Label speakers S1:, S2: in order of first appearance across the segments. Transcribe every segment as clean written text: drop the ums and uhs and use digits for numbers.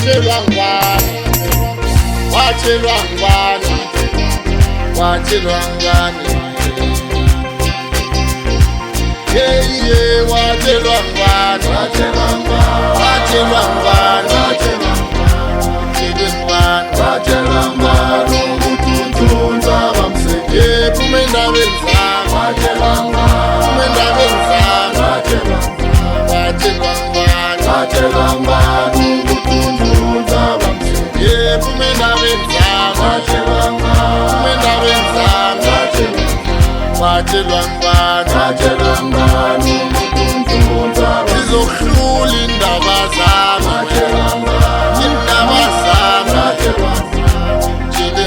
S1: watshelwa ngubani watshelwa ngubani watshelwa ngubani watshelwa ngubani watshelwa ngubani watshelwa ngubani watshelwa ngubani ukuthunza bamseke phuma endaweni zami watshelwa ngubani phuma endaweni zami watshelwa ngubani watshelwa ngubani ukuthunza bamseke phuma endaweni zami watshelwa ngubani phuma endaweni zami watshelwa ngubani watshelwa ngubani ukuthunza izohlula indaba zami watshelwa ngubani indaba zami watshelwa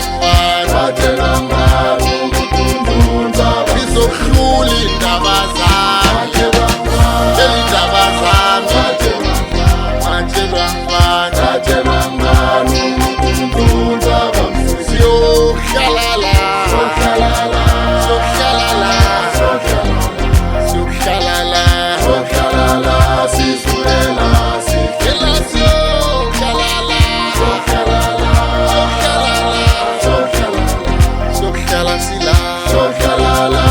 S1: ngubani watshelwa ngubani ukuthunza izohlula indaba zami watshelwa ngubani indaba zami watshelwa ngubani watshelwa ngubani ukuthunza siyohlala la la